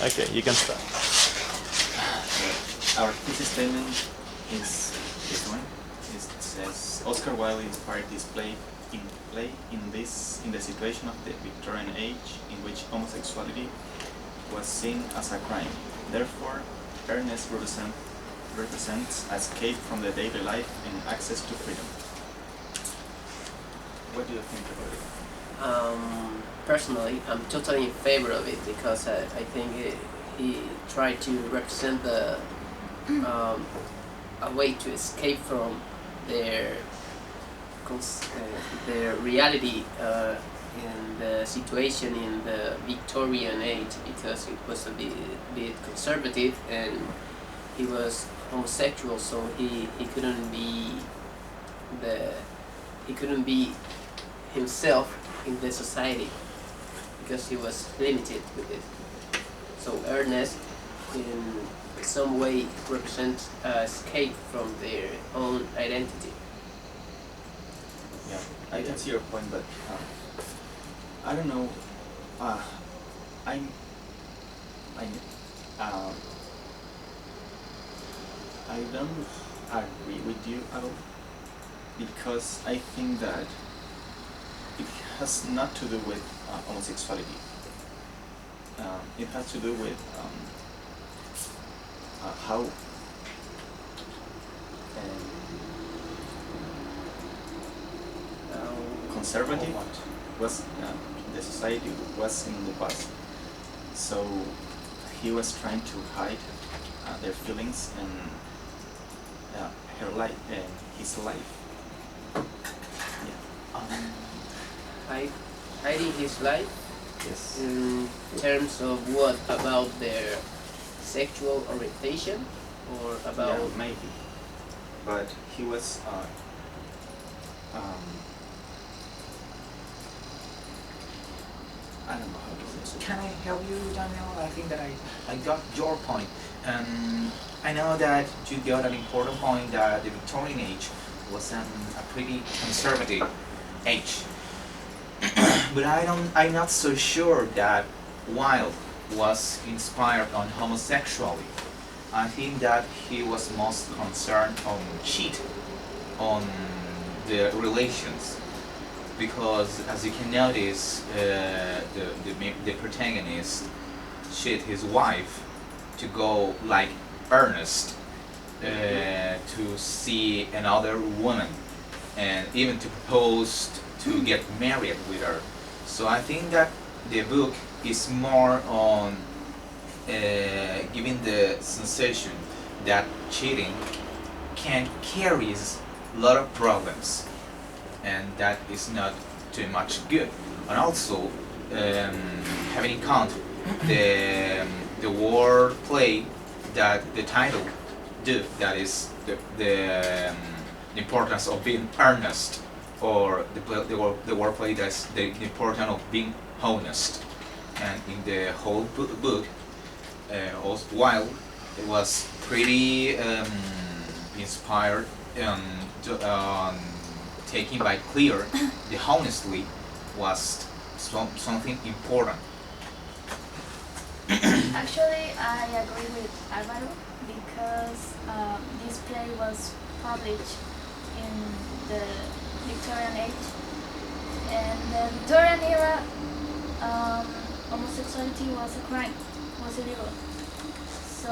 Okay, you can start. Our thesis statement is this one. It says Oscar Wilde inspired this play in the situation of the Victorian age in which homosexuality was seen as a crime. Therefore, Earnest represents escape from the daily life and access to freedom. What do you think about it? Personally, I'm totally in favor of it because I think he tried to represent a way to escape from their reality in the situation in the Victorian age, because it was a bit conservative and he was homosexual, so he couldn't be himself in the society because he was limited with it. So Ernest in some way represents escape from their own identity. Yeah, I can see your point, but I don't know. I don't agree with you at all, because I think that it has not to do with homosexuality. It has to do with how conservative was the society was in the past. So he was trying to hide their feelings and her life and his life. Yeah. Hiding his life Yes. in terms of what, about their sexual orientation, or about Yeah, maybe. But he was I don't know how to say it. Can I help you, Daniel? I think that I got your point. I know that you got an important point that the Victorian age was a pretty conservative age. But I'm not so sure that Wilde was inspired on homosexuality. I think that he was most concerned on cheat on the relations, because as you can notice, the protagonist cheated his wife to go like Earnest to see another woman, and even to propose to get married with her. So I think that the book is more on giving the sensation that cheating can carry a lot of problems, and that is not too much good. And also having in account the word play that the title do, that is the importance of being earnest, or the word play that's the importance of being honest. And in the whole book, Wilde was pretty inspired taking by clear the honestly was something important. Actually, I agree with Alvaro, because this play was published in the Victorian age, and the Victorian era, homosexuality was a crime, was illegal. So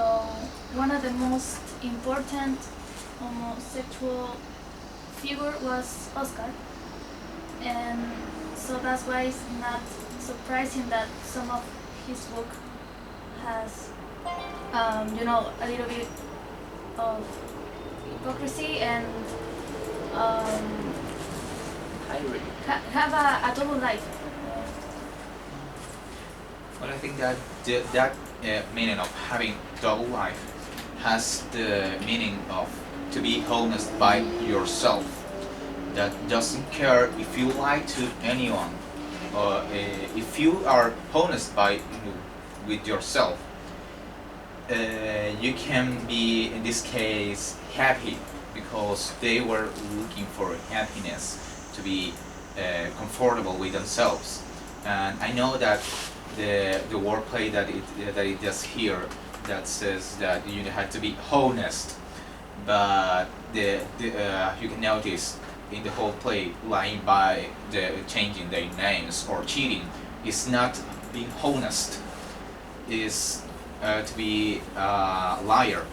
one of the most important homosexual figure was Oscar, and so that's why it's not surprising that some of his book has a little bit of hypocrisy and have a double life. But I think that that meaning of having double life has the meaning of to be honest by yourself. That doesn't care if you lie to anyone, or if you are honest with yourself, you can be, in this case, happy, because they were looking for happiness, to be comfortable with themselves. And I know that the wordplay that it does here, that says that you have to be honest, but you can notice in the whole play, lying by the changing their names or cheating is not being honest, is to be a liar.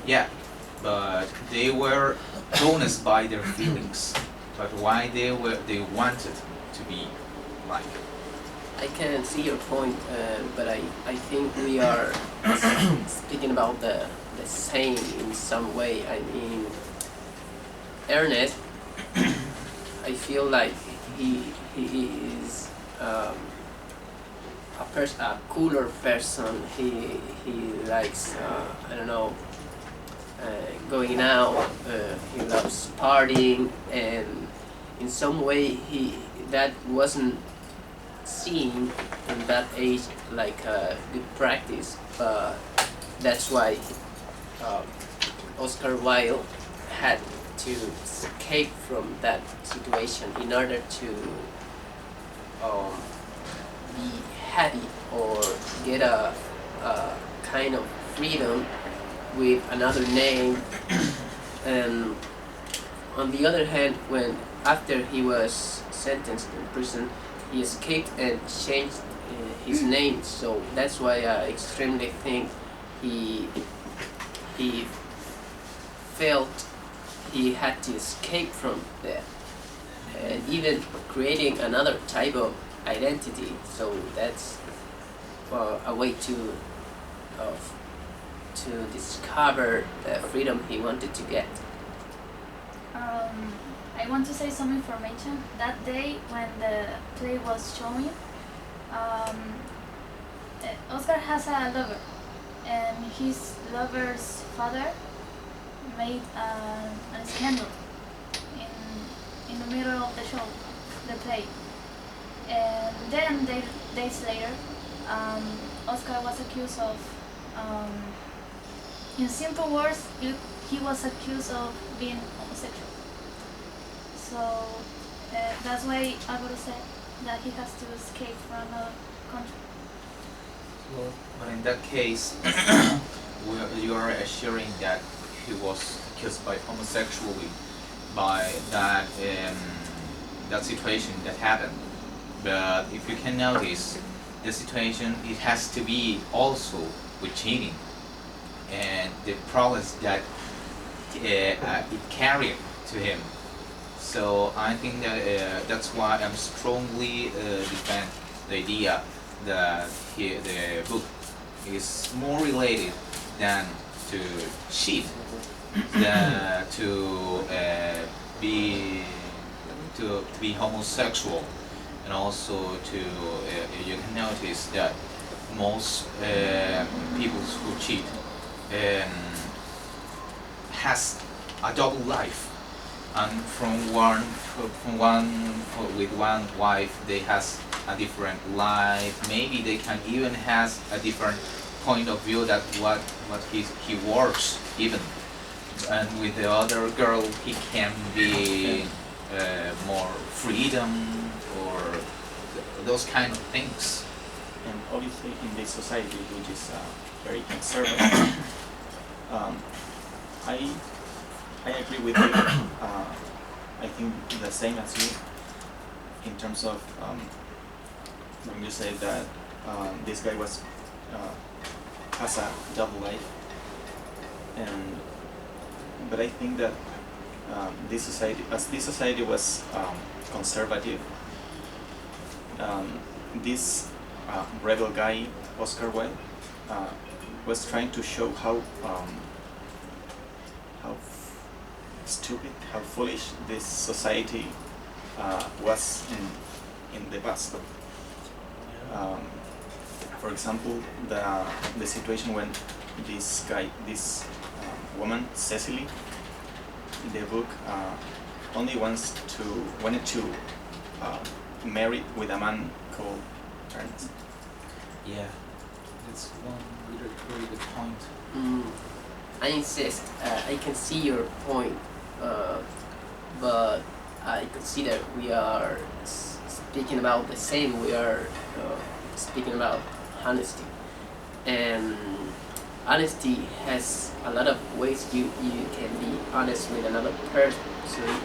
Yeah, but they were honest by their feelings, but why they wanted to be like. I can see your point, but I think we are speaking about the same in some way. I mean, Ernest, I feel like he is a cooler person. He likes I don't know, going out. He loves partying, and in some way that wasn't seen in that age like a good practice. But that's why Oscar Wilde had to escape from that situation in order to be happy or get a kind of freedom with another name. And on the other hand, when after he was sentenced in prison, he escaped and changed his name. So that's why I extremely think he felt he had to escape from that, and even creating another type of identity. So that's a way to discover the freedom he wanted to get. I want to say some information. That day when the play was showing, Oscar has a lover, and his lover's father made a scandal in the middle of the show, the play. And then days later, Oscar was accused of, in simple words, he was accused of being homosexual. So that's why Alvaro said that he has to escape from another country. Well, but in that case, you are assuring that he was accused by homosexuality by that situation that happened. But if you can notice, the situation, it has to be also with cheating, and the problems that it carried to him. So I think that that's why I'm strongly defend the idea that the book is more related than to cheat, than to be homosexual, and also to you can notice that most people who cheat has a double life. And with one wife they has a different life. Maybe they can even has a different point of view that what he works even. And with the other girl he can be more freedom or those kind of things. And obviously in this society, which is very conservative, I agree with you. I think the same as you in terms of when you say that this guy was has a double life, but I think that this society was conservative, this rebel guy Oscar Wilde was trying to show how stupid, how foolish this society was in the past. For example, the situation when this woman Cecily, in the book, only wanted to marry with a man called Earnest. Yeah, that's one really good point. I insist. I can see your point, but I consider we are speaking about the same. We are speaking about honesty. And honesty has a lot of ways you can be honest with another person,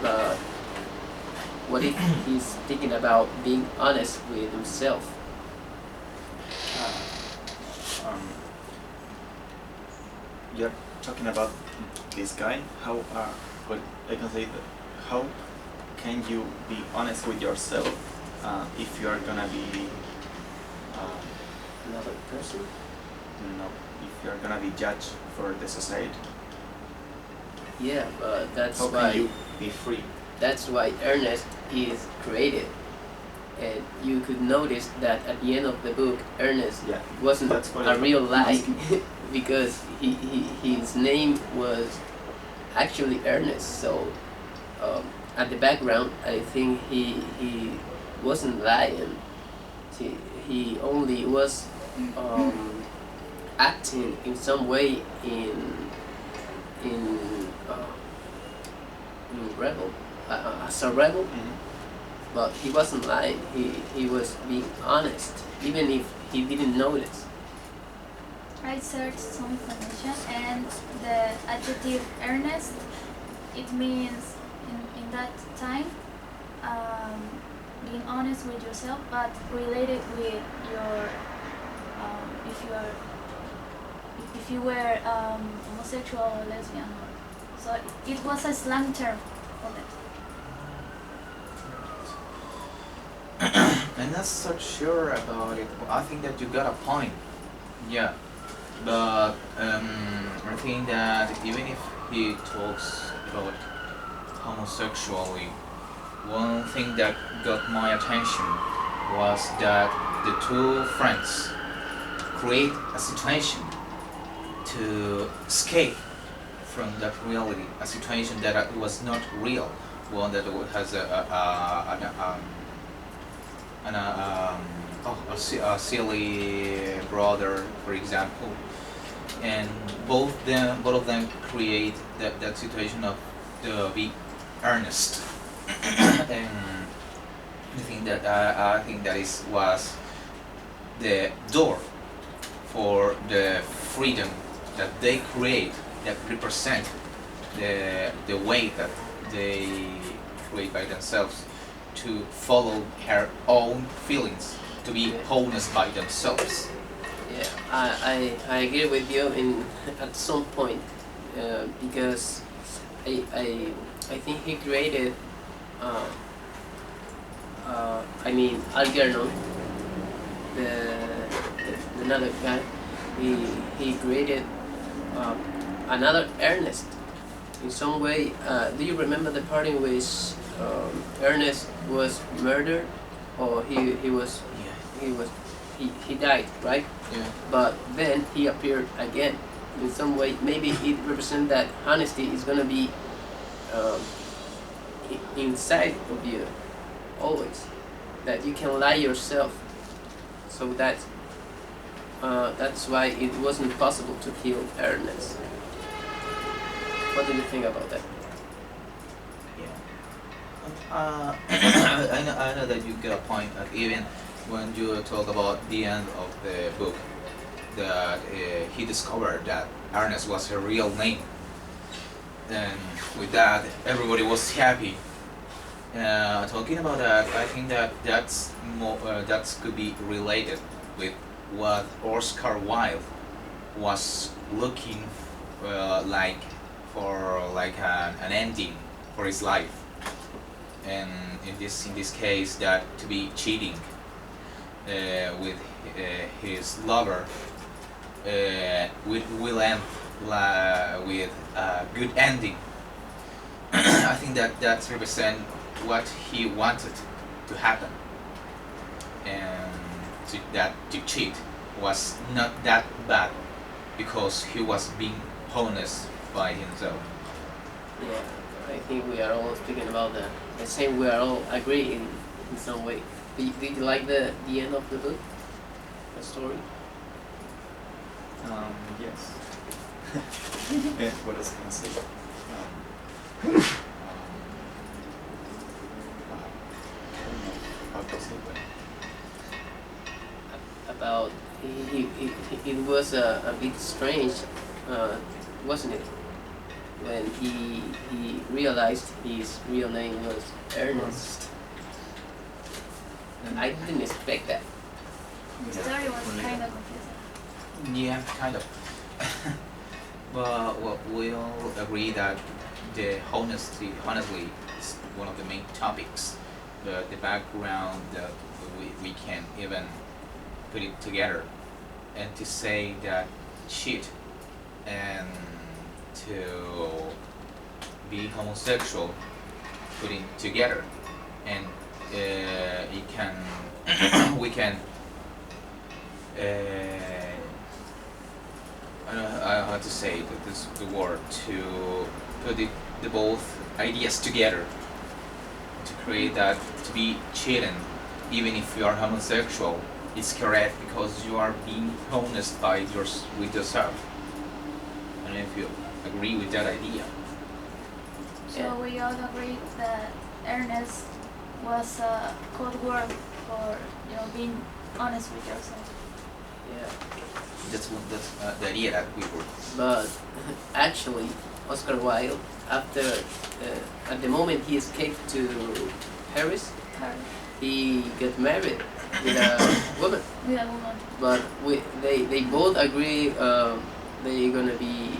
but what if he's thinking about being honest with himself? You're talking about this guy. How what I can say that how can you be honest with yourself if you are gonna be Another person? no, if you are gonna be judged for the society? Yeah, but that's How why can you be free? that's why Earnest is created. And you could notice that at the end of the book, Earnest Yeah, wasn't that's what a I'm real lie asking. because his name was actually Earnest. So at the background, I think he wasn't lying. He only was acting in some way in rebel as a rebel. Mhm. But he wasn't lying. He was being honest, even if he didn't notice. I searched some information, and the adjective earnest, it means in that time being honest with yourself, but related with your if you were homosexual or lesbian. So it was a slang term for that. I'm not so sure about it. I think that you got a point. Yeah, but I think that even if he talks about homosexuality, one thing that got my attention was that the two friends create a situation to escape from that reality, a situation that was not real, one that has a silly brother, for example, and both of them create that situation of the be earnest. And I think that was the door for the freedom that they create, that represent the way that they create by themselves, to follow her own feelings, to be honest by themselves. Yeah, I agree with you at some point because I think he created Algernon, another guy. He created another Ernest in some way. Do you remember the part in which Ernest was murdered, or he died, right? Yeah. But then he appeared again. In some way, maybe it represents that honesty is gonna be inside of you always. That you can lie yourself. So that's why it wasn't possible to kill Ernest. What do you think about that? I know that you get a point. Even when you talk about the end of the book, that he discovered that Ernest was her real name, and with that, everybody was happy. Talking about that, I think that's more that could be related with what Oscar Wilde was looking like for, like an ending for his life, and in this case, that to be cheating with his lover will end with a good ending. I think that represents what he wanted to happen, and to cheat was not that bad because he was being honest by himself. Yeah, I think we are all speaking about the same. We are all agreeing in some way. Did you like the end of the book, the story? Yes. What else can I say? I don't know how to say, but A about it was a bit strange, wasn't it? When he realized his real name was Earnest. I didn't expect that. The story was kind of confusing. Yeah, kind of. But we'll agree that the honestly is one of the main topics. The background that we can even put it together, and to say that cheat and to be homosexual putting together, and it can we can I don't know how to say the word, to put the both ideas together, to create that, to be cheating even if you are homosexual, it's correct because you are being honest with yourself. I don't know if you agree with that idea. So we all agree that Earnest was a code word for being honest with yourself. Yeah. That's the idea that we were. But actually, Oscar Wilde, after at the moment he escaped to Paris, he got married with a woman. With a woman. But they both agree they gonna be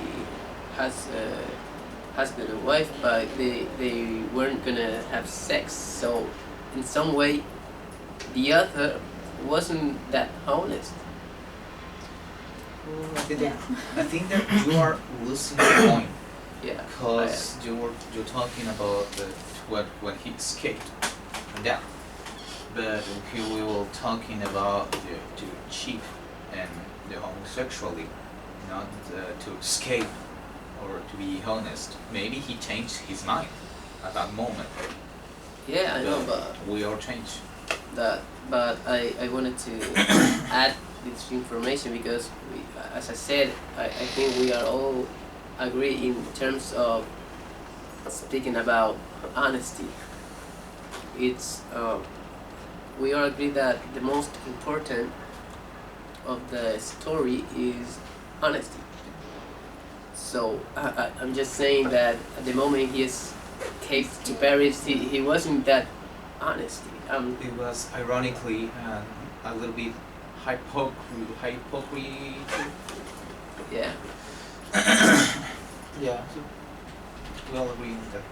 husband and wife, but they weren't gonna have sex. So in some way, the other wasn't that honest. I think that you are losing the point. Yeah. Because you're talking about when he escaped from death, but here we were talking about to cheat and the homosexuality, not to escape or to be honest. Maybe he changed his mind at that moment. Yeah, I know, but we all change. But I wanted to add this information because as I said, I think we are all agree in terms of speaking about honesty. It's we all agree that the most important of the story is honesty. So I'm just saying that at the moment he escaped to Paris, he wasn't that honest. It was ironically a little bit hypocrisy. Yeah. Yeah. We all agree on that.